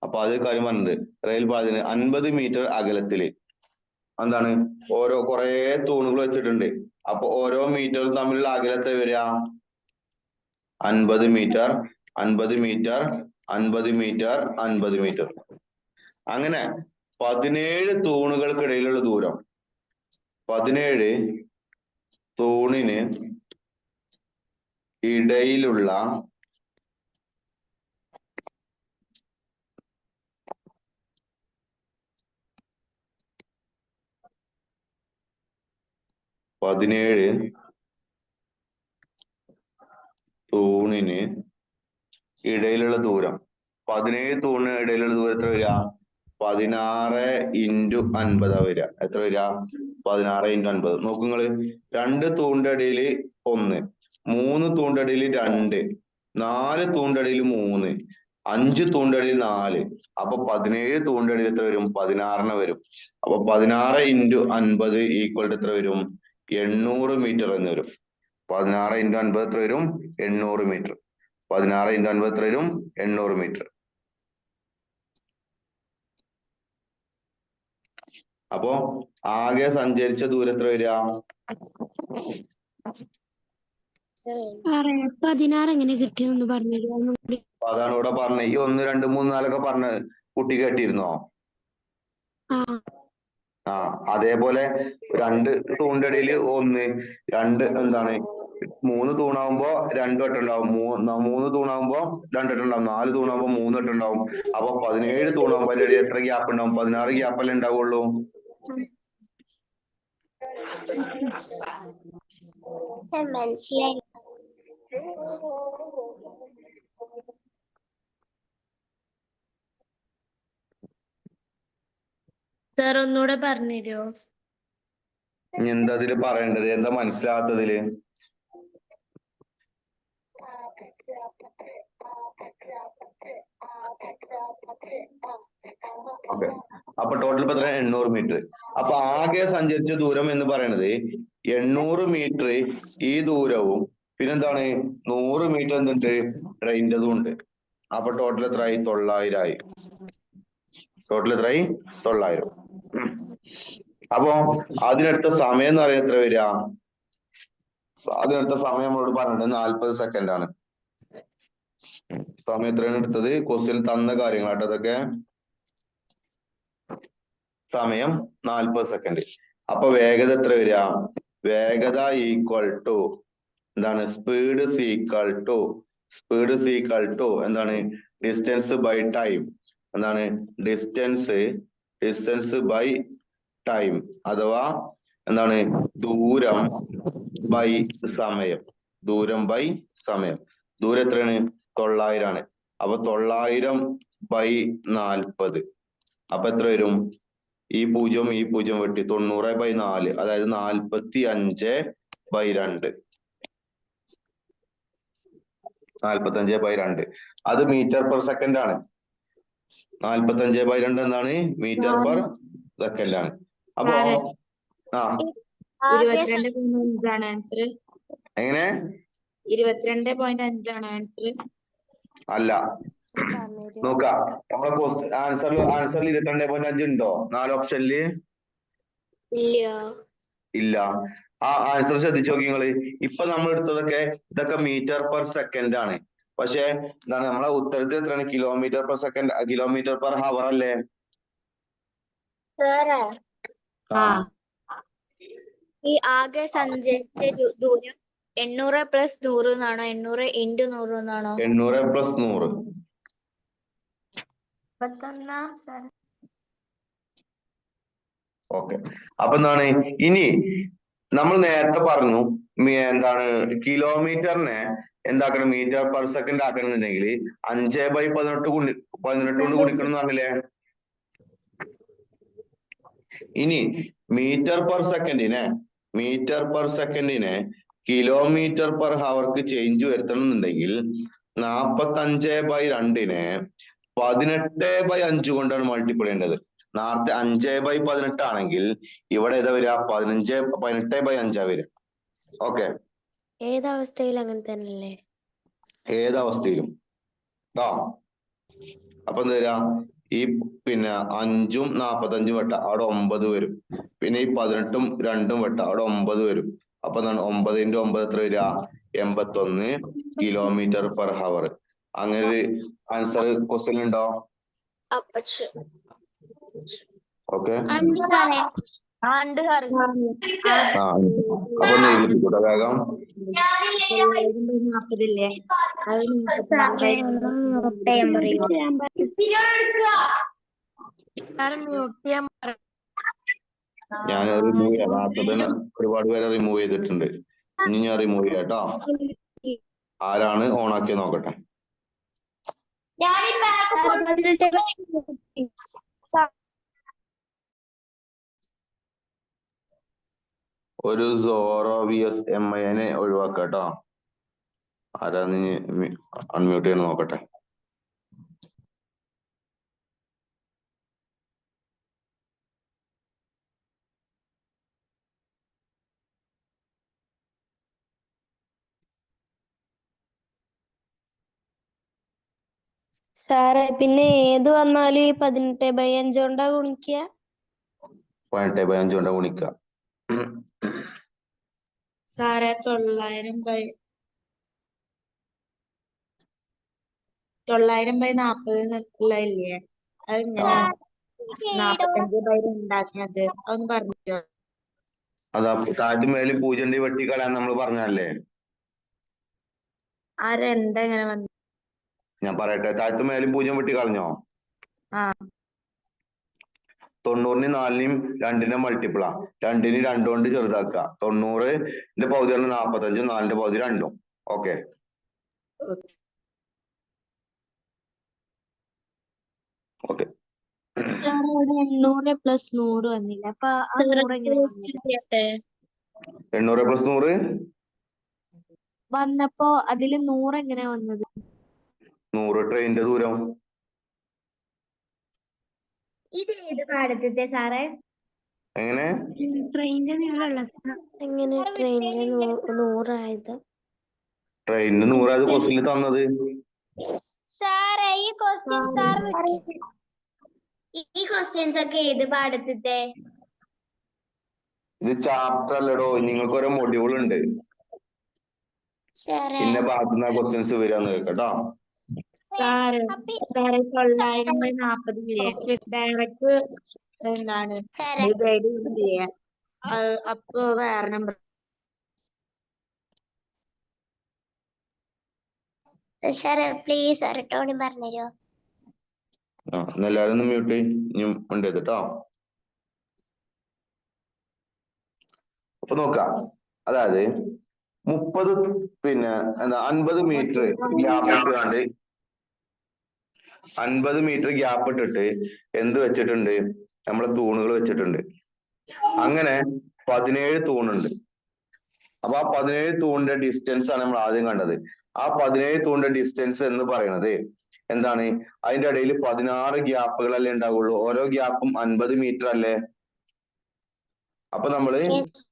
അപ്പൊ അത് കാര്യം പറഞ്ഞത് റെയിൽ പാളത്തിന് 50 മീറ്റർ അകലത്തില് എന്താണ് ഓരോ കുറെ തൂണുകൾ വെച്ചിട്ടുണ്ട്. അപ്പൊ ഓരോ മീറ്ററും തമ്മിലുള്ള അകലത്തെ വരിക 50 മീറ്റർ, 50 മീറ്റർ, 50 മീറ്റർ, 50 മീറ്റർ. അങ്ങനെ 17 തൂണുകൾക്കിടയിലുള്ള ദൂരം 17 തൂണിന് ഇടയിലുള്ള തൂണിന് ഇടയിലുള്ള ദൂരം 17 തൂണിന് ഇടയിലുള്ള ദൂരം എത്ര വരിക? 16 × 50 വരിക. എത്ര വരിക? 16 × 50. നോക്കൂ നിങ്ങള്. 2 തൂണിന്റെ ഇടയിൽ 1, 3 തൂണിന്റെ ഇടയിൽ 2, 4 തൂണിന്റെ ഇടയിൽ 3, 5 തൂണിന്റെ ഇടയിൽ 4. അപ്പൊ 17 തൂണിന്റെ ഇടയിൽ എത്ര വരും? 16 വരും. അപ്പൊ 16 × 50 ഈക്വൽ എത്ര വരും? 800 മീറ്റർ എന്ന് വരും. 16 × 50 എത്ര വരും? 800 മീറ്റർ. 16 × 50 എത്ര വരും? 800 മീറ്റർ. അപ്പോ ആകെ സഞ്ചരിച്ച ദൂരം എത്ര വരിക? സാറേ 16 എങ്ങനെ കിട്ടിയെന്ന് പറഞ്ഞുതരുമോ? അതാണ് ഇവിടെ പറഞ്ഞത്. ഈ 1, 2, 3, 4 ഒക്കെ പറഞ്ഞ കുട്ടി കേട്ടിരുന്നോ? ആ അതേപോലെ 2 തൂണിന്റെ ഇടയിൽ 1, 2 എന്താണ് 3 തൂണാകുമ്പോ 2 വട്ടം ഉണ്ടാവും. 3 തൂണാകുമ്പോ 2 വട്ടം ഉണ്ടാവും. 4 തൂണാകുമ്പോ 3 വട്ടം ഉണ്ടാവും. അപ്പൊ 17 തൂണാകുമ്പോ അതിന്റെ ഇടയിൽ എത്ര ഗ്യാപ്പ് ഉണ്ടാവും? 16 ഗ്യാപ്പല്ലേ ഉണ്ടാവുള്ളൂ. മനസ്സിലായി. സാർ ഒന്നുകൂടെ പറഞ്ഞുതരുമോ? ഇനി എന്താ ഇതില് പറയേണ്ടത്? എന്താ മനസ്സിലാകാത്തതില്? ഓക്കെ, അപ്പൊ ടോട്ടൽ ഇപ്പൊ എത്ര? 800 മീറ്റർ. അപ്പൊ ആകെ സഞ്ചരിച്ച ദൂരം എന്ന് പറയുന്നത് 800 മീറ്റർ ഈ ദൂരവും പിന്നെന്താണ് 100 മീറ്റർ എന്നിട്ട് ട്രെയിനിൻ്റെതും ഉണ്ട്. അപ്പൊ ടോട്ടൽ എത്രയായി? 900 ആയി. ടോട്ടൽ എത്രയായി? 900. അപ്പൊ അതിനടുത്ത സമയം എന്ന് പറയുന്നത് എത്ര വരിക? അതിനടുത്ത സമയം നമ്മളോട് പറഞ്ഞിട്ട് 40 സെക്കൻഡ് ആണ്. സമയം എത്രയാണ് എടുത്തത്? ക്വസ്റ്റ്യൻ തന്ന കാര്യങ്ങളാട്ടോ അതൊക്കെ. സമയം 40 സെക്കൻഡ്. അപ്പൊ വേഗത എത്ര വരിക? വേഗത ഈക്വൽ ടു എന്താണ്? സ്പീഡ് ഈക്വൽ ടു എന്താണ്? Distance by time. എന്താണ്? ഡിസ്റ്റൻസ് ബൈ ടൈം അഥവാ എന്താണ്? ദൂരം ബൈ സമയം. ദൂരം എത്രയാണ്? 900 ആണ്. അപ്പൊ 900 ബൈ 40. അപ്പൊ എത്ര വരും? ഈ 0 വെട്ടി 90 ബൈ 4, അതായത് 45 ബൈ 2. 45 ബൈ 2 അത് മീറ്റർ പെർ സെക്കൻഡ് ആണ്. 45 ബൈ 2 എന്താണ്? മീറ്റർ പെർ സെക്കൻഡ് ആണ്. അപ്പൊ ആകെ 22.5 ആൻസർ. എങ്ങനെ? 22.5 ആൻസർ. അല്ല, നോക്കാം. നമ്മളെ ആൻസറിൽ 22.5 ഉണ്ടോ 4 ഓപ്ഷനില്? ഇല്ല. ആ ആൻസർ ശ്രദ്ധിച്ചു നോക്കി നിങ്ങള്. ഇപ്പൊ നമ്മൾ എടുത്തതൊക്കെ ഇതൊക്കെ മീറ്റർ പെർ സെക്കൻഡ് ആണ്. പക്ഷെ എന്താണ് നമ്മളെ ഉത്തരത്തിൽ എത്രയാണ്? Kilometre per second, kilometre per hour അല്ലേ? ഈ ആകെ സഞ്ചരിച്ച ദൂരം 800 പ്ലസ് 100 എന്നാണോ? 800 ഇൻറ്റു 100 എന്നാണോ? 800 പ്ലസ് 100. ഓക്കെ, അപ്പൊ എന്താണ് ഇനി നമ്മൾ നേരത്തെ പറഞ്ഞു എന്താണ് കിലോമീറ്ററിനെ എന്താക്കണം? മീറ്റർ പെർ സെക്കൻഡ് ആക്കണമെന്നുണ്ടെങ്കിൽ 5/18 കൊണ്ട് ഗുണിക്കണം എന്ന് പറഞ്ഞില്ലേ? ഇനി മീറ്റർ പെർ സെക്കൻഡിനെ കിലോമീറ്റർ പെർ ഹവർക്ക് ചേഞ്ച് വരുത്തണം എന്നുണ്ടെങ്കിൽ 45/2 18/5 കൊണ്ടാണ് മൾട്ടിപ്പിൾ ചെയ്യേണ്ടത്. നേരത്തെ 5/18 ആണെങ്കിൽ ഇവിടെ ഏതാ വരിക? 18/5 വരിക. ഓക്കെ, ഏതവസ്ഥയിൽ അങ്ങനെ തന്നെയല്ലേ? ഏതവസ്ഥയിലും അപ്പൊ എന്താ വരിക? ഈ 5ഉം 45 വെട്ട അവിടെ 9 വരും. പിന്നെ ഈ 18ഉം 2ഉം വെട്ട അവിടെ 9 വരും. അപ്പൊ എന്താണ്? 9 × 9 എത്ര വരിക? 81 കിലോമീറ്റർ പെർ ഹവർ. അങ്ങനെ ഒരു ആൻസർ ക്വസ്റ്റ്യൻ ഉണ്ടോ? ഓക്കെ, ഉണ്ട് സാറേ. അപ്പൊ ഒന്ന് എഴുതിക്കൂട്ടോ വേഗം. 40 ഇല്ലേ? അത് ഞാൻ റിമൂവ് ചെയ്യാം. നേരത്തെ തന്നെ ഒരുപാട് പേരെ റിമൂവ് ചെയ്തിട്ടുണ്ട്. ഇനി ഞാൻ റിമൂവ് ചെയ്യാം കേട്ടോ. ആരാണ് ഓണാക്കിയത് നോക്കട്ടെ. ഒരു സോറോ VS MIനെ ഒഴിവാക്കാം കേട്ടോ. ആരാന്ന് അൺമ്യൂട്ട് ചെയ്യണം നോക്കട്ടെ. സാറേ പിന്നെ ഏത് വന്നാലും ഈ 18/5 കൊണ്ടാ ഗുണിക്കുക? 18/5 കൊണ്ടാ ഗുണിക്കുക. സാറേ 900/40 ഇല്ലേ? അതെങ്ങനെ 45/2 ഉണ്ടാക്കുന്നത്? അതൊന്ന് പറഞ്ഞോ. അതാ താഴത്ത് മേലിൽ 0 വെട്ടിക്കളയാൻ നമ്മൾ പറഞ്ഞല്ലേ? ആ 2 എങ്ങനെ വന്നു? ഞാൻ പറയട്ടെ. താഴത്ത് മേലും 0 വെട്ടിക്കളഞ്ഞോ? 90ന് 4നെയും 2ന്റെ മൾട്ടിപ്പിളാ. 2ന് 2 കൊണ്ട് ചെറുതാക്കുക. 90ന്റെ പകുതി 45, 4ന്റെ പകുതി 2. Okay, okay. സാർ അവിടെ 800 പ്ലസ് 100 വന്നില്ല. അപ്പൊ ആ 100 എങ്ങനെ വന്നത്? 800 പ്ലസ് 100 വന്നപ്പോ അതില് 100 എങ്ങനെ വന്നത്? 100 ട്രെയിനിന്റെ ദൂരം. ഇത് ഏത് പാഠത്തിന്റെ സാറേ? എങ്ങനെ? ട്രെയിനിന്റെ നീളമുള്ള എങ്ങനെ ട്രെയിനിന് 100 ആയത്? ട്രെയിനിന് 100 ആയത് ക്വസ്റ്റ്യനിൽ തന്നത്. സാറേ ഈ ക്വസ്റ്റ്യൻസ് ഒക്കെ ഏത് പാഠത്തിന്റെ? ഇത് ചാപ്റ്റർ അല്ലടോ, നിങ്ങൾക്ക് ഓരോ മൊഡ്യൂൾ ഉണ്ട്. പിന്നെ ഭാഗത്തുനിന്ന് ക്വസ്റ്റ്യൻസ് വരാന്ന് കേട്ടോ. സാറ് 940 ഇല്ലേ, ഡയറക്റ്റ് എന്താണ് ഡിവൈഡ് ചെയ്യില്ലേ, അപ്പൊ വേറെ നമ്പർ. സാറേ പ്ലീസ് സാർ ടോണി പറഞ്ഞുതരോ? എല്ലാരും ഒന്ന് മ്യൂട്ട് ഇനിയും ഉണ്ട് കേട്ടോ. അപ്പൊ നോക്കാം, അതായത് 30 പിന്നെ എന്താ 50 മീറ്റർ ഗ്യാപ്പ് ഇട്ടുകൊണ്ട് 50 മീറ്റർ ഗ്യാപ്പ് ഇട്ടിട്ട് എന്ത് വെച്ചിട്ടുണ്ട്? നമ്മളെ തൂണുകൾ വെച്ചിട്ടുണ്ട്. അങ്ങനെ 17 തൂണുണ്ട്. അപ്പൊ ആ 17 തൂണിന്റെ ഡിസ്റ്റൻസ് ആണ് നമ്മൾ ആദ്യം കണ്ടത്. ആ 17 തൂണിന്റെ ഡിസ്റ്റൻസ് എന്ന് പറയുന്നത് എന്താണ്? അതിന്റെ ഇടയിൽ 16 ഗ്യാപ്പുകളല്ലേ ഉണ്ടാവുള്ളൂ. ഓരോ ഗ്യാപ്പും 50 മീറ്റർ അല്ലേ? അപ്പൊ നമ്മള്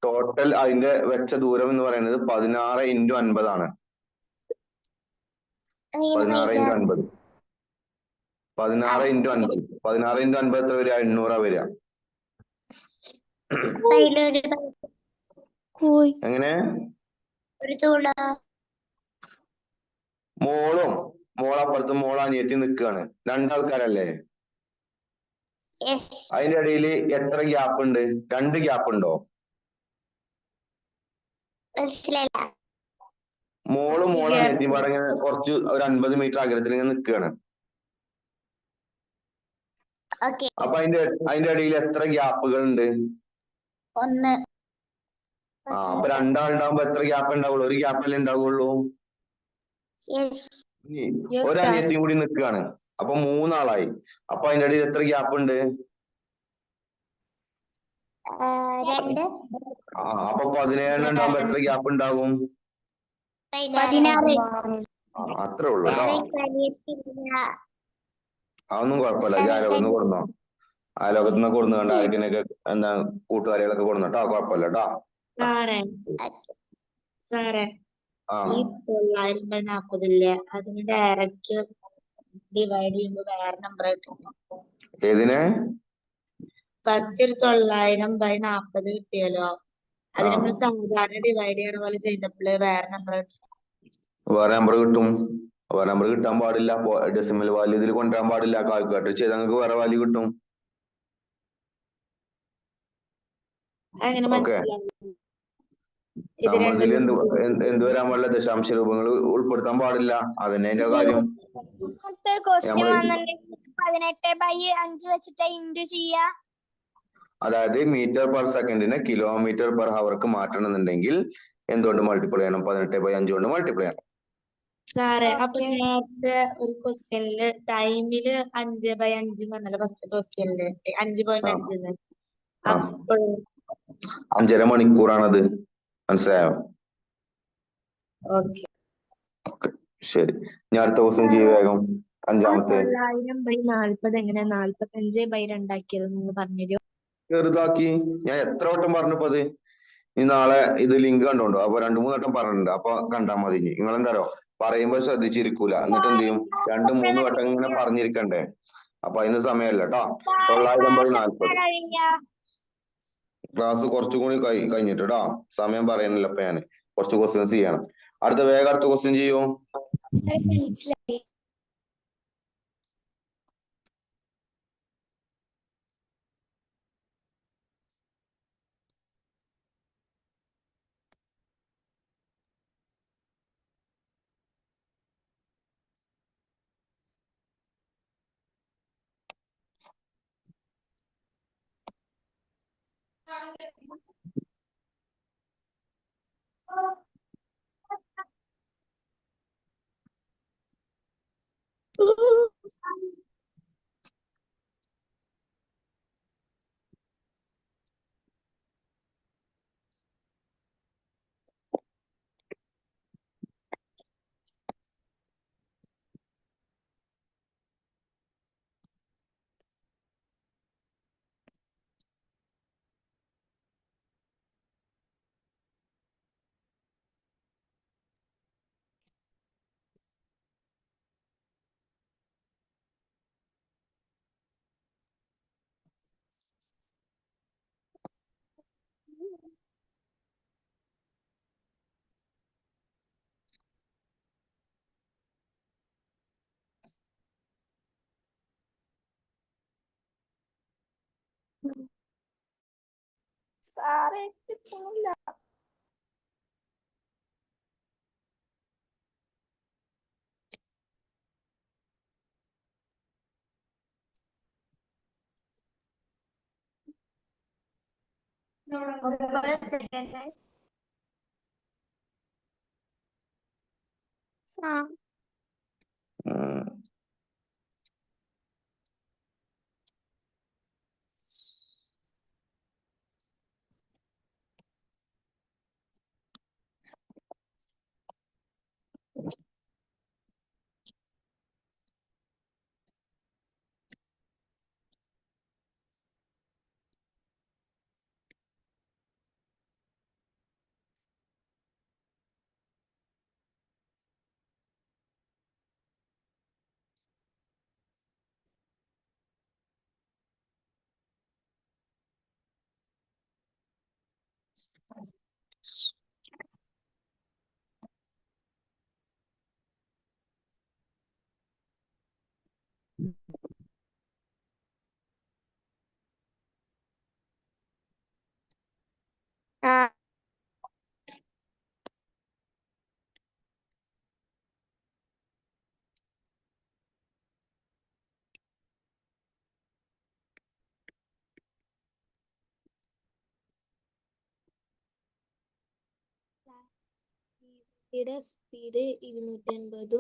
ടോട്ടൽ അതിന്റെ വെച്ച ദൂരം എന്ന് പറയുന്നത് 16 × 50 ആണ്. 16 × 50 16 × 50 16 × 50 എത്ര വരിക? 800 വരിക. എങ്ങനെ? മോളപ്പുറത്ത് അനിയത്തി നിൽക്കുകയാണ്. രണ്ടാൾക്കാരല്ലേ? അതിന്റെ ഇടയിൽ എത്ര ഗ്യാപ്പ് ഉണ്ട്? 2 ഗ്യാപ്പ് ഉണ്ടോ? അനിയത്തിയും പാടെ ഇങ്ങനെ കുറച്ച് ഒരു 50 മീറ്റർ അകലത്തിൽ ഇങ്ങനെ നിൽക്കുകയാണ്. അപ്പൊ അതിന്റെ ഇടയിൽ എത്ര ഗ്യാപ്പുകൾ ഉണ്ട്? 1. അപ്പൊ രണ്ടാളുണ്ടാവുമ്പോ എത്ര ഗ്യാപ്പ് ഉണ്ടാവുള്ളൂ? ഒരു ഗ്യാപ്പല്ലേ ഉണ്ടാവുള്ളൂ. ഒരു അനിയത്തിയും കൂടി നിൽക്കുകയാണ്. അപ്പൊ 3 ആളായി. അപ്പൊ അതിന്റെ ഇടയിൽ എത്ര ഗ്യാപ്പ് ഉണ്ട്? 2. അപ്പൊ 17 ഉണ്ടാവുമ്പോ എത്ര ഗ്യാപ്പ് ഉണ്ടാവും? 16. അത്രേ ഉള്ളൂ കേട്ടോ. അതൊന്നും കുഴപ്പമില്ല. അയലോകത്തുനിന്ന് കൊടുന്നോ, അയലോകത്തുനിന്ന് കൊടുന്നു കണ്ട ആർക്കിനൊക്കെ എന്താ കൂട്ടുകാരികളൊക്കെ കൊടുന്നു കേട്ടോ, കുഴപ്പമില്ല കേട്ടോ. സാറേ ഈ 940 അതിന് ഡയറക്റ്റ് ഡിവൈഡ് ചെയ്യുമ്പോ വേറെ നമ്പർ കിട്ടും. ഏതിനെ? ഫസ്റ്റ് ഒരു 900/40 കിട്ടിയല്ലോ, അത് നമ്മൾ സാധാരണ ഡിവൈഡ് ചെയ്യണ പോലെ ചെയ്തപ്പോൾ വേറെ നമ്പർ കിട്ടും. വേറെ നമ്പർ കിട്ടും. വേറെ നമ്പർ കിട്ടാൻ പാടില്ല. ഡെസിമൽ വാല്യൂ ഇതിൽ കൊണ്ടുവരാൻ പാടില്ല. കാൽക്കുലേറ്റർ ചെയ്താൽ നിങ്ങൾക്ക് വേറെ വാല്യൂ കിട്ടും. ഓക്കെ, നമ്മളിതിൽ എന്ത് വരാൻ പാടില്ല? ദശാംശ രൂപങ്ങൾ ഉൾപ്പെടുത്താൻ പാടില്ല. അതന്നെ അതിന്റെ കാര്യം. 18/5 വെച്ചിട്ട് ഇൻറ്റു ചെയ്യാ. അതായത് മീറ്റർ പെർ സെക്കൻഡിനെ കിലോമീറ്റർ പെർ ഹവർക്ക് മാറ്റണമെന്നുണ്ടെങ്കിൽ എന്തുകൊണ്ട് മൾട്ടിപ്ലൈ ചെയ്യണം? 18/5 കൊണ്ട് മൾട്ടിപ്ലൈ ചെയ്യണം. സാറേ അപ്പൊ നേരത്തെ ഒരു ക്വസ്റ്റ്യനില് ടൈമില് 5/5 എന്നല്ല ഫസ്റ്റ് ക്വസ്റ്റ്യനില് 5.5. 5.5 മണിക്കൂറാണത്. മനസ്സിലായോ? ഓക്കെ, ശരി. ഞാൻ അടുത്ത ക്വസ്റ്റ്യൻ ചെയ്യ വേഗം. 5-ാമത്തെ 900/40 എങ്ങനെ 45/2 ആക്കിയതെന്ന് പറഞ്ഞുതരോ? ചെറുതാക്കി. ഞാൻ എത്ര വട്ടം പറഞ്ഞപ്പോ അത്. ഇനി നാളെ ഇത് ലിങ്ക് കണ്ടോണ്ടോ? അപ്പൊ 2-3 വട്ടം പറഞ്ഞിട്ടുണ്ട്. അപ്പൊ കണ്ടാ മതി. നിങ്ങൾ എന്താരോ പറയുമ്പോ ശ്രദ്ധിച്ചിരിക്കൂല. എന്നിട്ട് എന്ത് ചെയ്യും? 2-3 വട്ടം ഇങ്ങനെ പറഞ്ഞിരിക്കണ്ടേ? അപ്പൊ അതിന് സമയമല്ല കേട്ടോ. 900/40 ക്ലാസ് കുറച്ചും കൂടി കഴിഞ്ഞിട്ട് കേട്ടോ. സമയം പറയുന്നില്ല ഇപ്പൊ ഞാന്. കുറച്ച് ക്വസ്റ്റ്യൻസ് ചെയ്യണം. വേഗം അടുത്ത ക്വസ്റ്റ്യൻ ചെയ്യൂ. സാറേ കിട്ടുന്നില്ല. സ്പീഡ് 250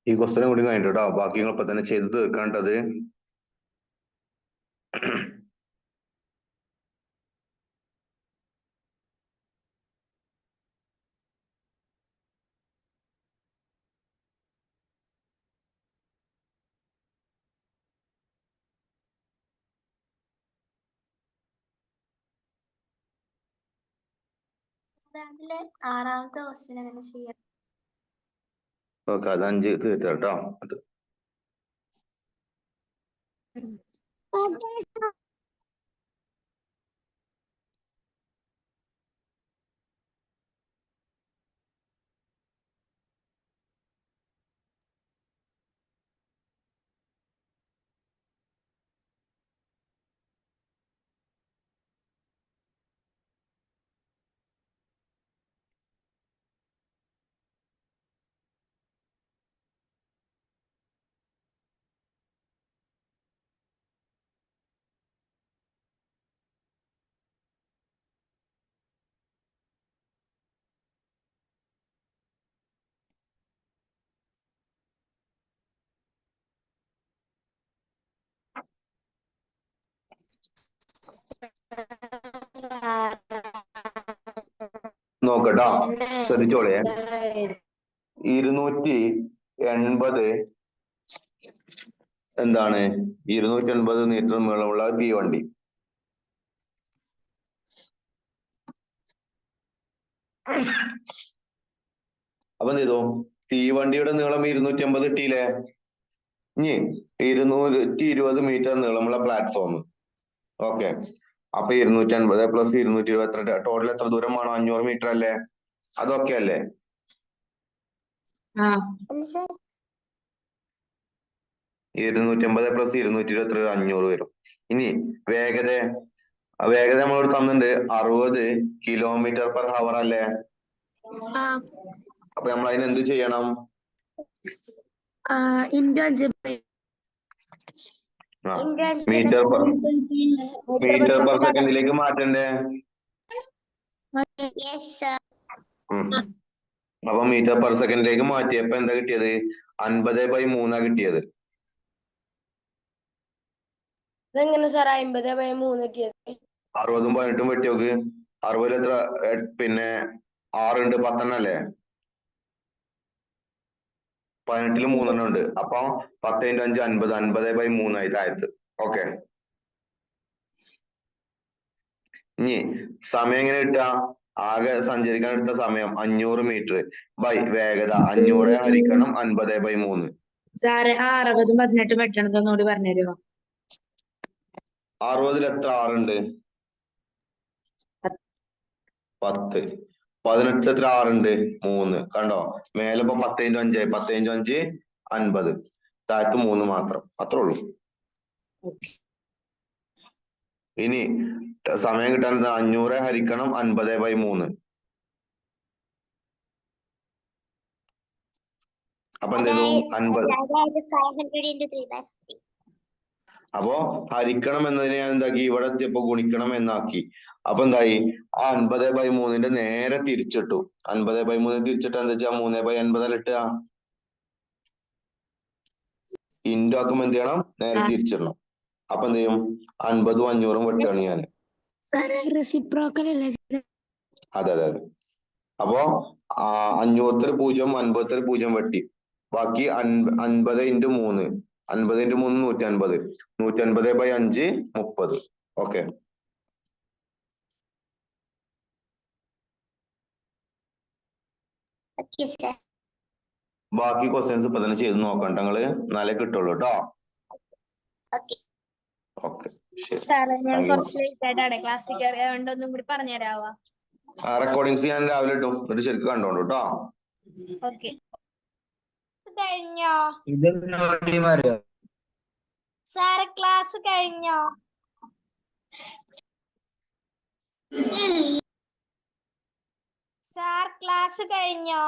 ഈ ക്വസ്റ്റ്യൻ കൂടി കഴിഞ്ഞിട്ട് കേട്ടോ, ബാക്കി നിങ്ങൾ ഇപ്പൊ തന്നെ ചെയ്ത് തീർക്കാണ്ടത്. അതിലെ 6ാമത്തെ ക്വസ്റ്റ്യൻ എങ്ങനെ ചെയ്യാം? ഓക്കെ, അത് 5 തീർക്കാം കേട്ടോ. നോക്കട്ടോ, ശ്രദ്ധിച്ചോളേ. 280 എന്താണ് 280 മീറ്റർ നീളമുള്ള തീവണ്ടി. അപ്പൊ എന്ത് ചെയ്തു? തീവണ്ടിയുടെ നീളം 250 കിട്ടിയില്ലേ? ഇനി 220 മീറ്റർ നീളമുള്ള പ്ലാറ്റ്ഫോം. ഓക്കെ, അപ്പൊ 250 പ്ലസ് 220 ടോട്ടൽ എത്ര ദൂരം വേണം? 500 മീറ്റർ അല്ലേ? അതൊക്കെ അല്ലേ? 250 പ്ലസ് 220 500 വരും. ഇനി വേഗത നമ്മളോട് തന്നിട്ടുണ്ട് 60 കിലോമീറ്റർ പെർ ഹവർ അല്ലേ? അപ്പൊ നമ്മൾ അതിന് എന്ത് ചെയ്യണം? ഇൻറ്റു 5/. മീറ്റർ പെർ സെക്കൻഡിലേക്ക് മാറ്റണ്ടേ? അപ്പൊ മീറ്റർ പെർ സെക്കൻഡിലേക്ക് മാറ്റിയപ്പോ എന്താ കിട്ടിയത്? 50/3 കിട്ടിയത്. ഇതെങ്ങനെ സാർ 50/3 കിട്ടിയത്? 60ഉം 18ഉം വെട്ടി നോക്ക്. 60 എത്ര? പിന്നെ 6 ഉണ്ട്, 10 അല്ലേ? 18 3 ഉണ്ട്. അപ്പൊ 10 × 5 50. 50/3 ആയി താഴത്ത്. ഓക്കെ. ഇനി സമയം എങ്ങനെ കിട്ടുക? ആകെ സഞ്ചരിക്കാൻ എടുത്ത സമയം 500 മീറ്റർ ബൈ വേഗത 500 ഹരിക്കണം 50/3. സാറ് 60ഉം 18ഉം വെട്ടണത് ഒന്നുകൂടി പറഞ്ഞുതരുമോ? 60 എത്ര 6 ഉണ്ട്? 10. 18 എത്ര 6 ഉണ്ട്? 3. കണ്ടോ? മേലെ ഇപ്പൊ 10 × 5 ആയി. 10 × 5 50. താഴത്ത് 3 മാത്രം. അത്രേ ഉള്ളൂ. ഇനി സമയം കിട്ടാൻ 500 ഹരിക്കണം 50/3. അപ്പൊ എന്ത് ചെയ്തു? 50. അപ്പോ ഹരിക്കണം എന്നതിനെ ഞാൻ എന്താക്കി? ഇവിടെ എത്തിയപ്പോ ഗുണിക്കണം എന്നാക്കി. അപ്പൊ എന്തായി? ആ 50/3 നേരെ തിരിച്ചിട്ടു. 50/3 തിരിച്ചിട്ട് എന്താ വെച്ചാ 3/50 ഇട്ടുക. ഇൻഡു ആക്കുമ്പോ എന്ത് ചെയ്യണം? നേരെ തിരിച്ചിടണം. അപ്പൊ എന്ത് ചെയ്യും? 50ഉം 500ഉം വെട്ടാണ് ഞാൻ. റെസിപ്രോക്കൽ അല്ലേ? അതെ. അപ്പോ 500 0, 50 0 വെട്ടി. ബാക്കി 50 × 3. 50 × 3 150. 150/5 30. ഓക്കെ. ബാക്കി ക്വസ്റ്റ്യൻസ് ഇപ്പൊ തന്നെ ചെയ്ത് നോക്കണ്ട നിങ്ങള്. എന്നാലേ കിട്ടുള്ളൂ കേട്ടോ. ഓക്കെ, ശരി. സാറേ ഞാൻ കുറച്ച് ലേറ്റ് ആയിട്ടാണ് ക്ലാസ്സിൽ കയറിയത്, ഒന്നും കൂടി പറഞ്ഞുതരാവോ? റെക്കോർഡിങ്സ് ഞാൻ രാവിലെ ഇട്ടും. എന്നിട്ട് ശരിക്കും കണ്ടോളൂ കേട്ടോ. ഓക്കെ. കഴിഞ്ഞോ സാറ്? ക്ലാസ് കഴിഞ്ഞോ? സാർ ക്ലാസ് കഴിഞ്ഞോ?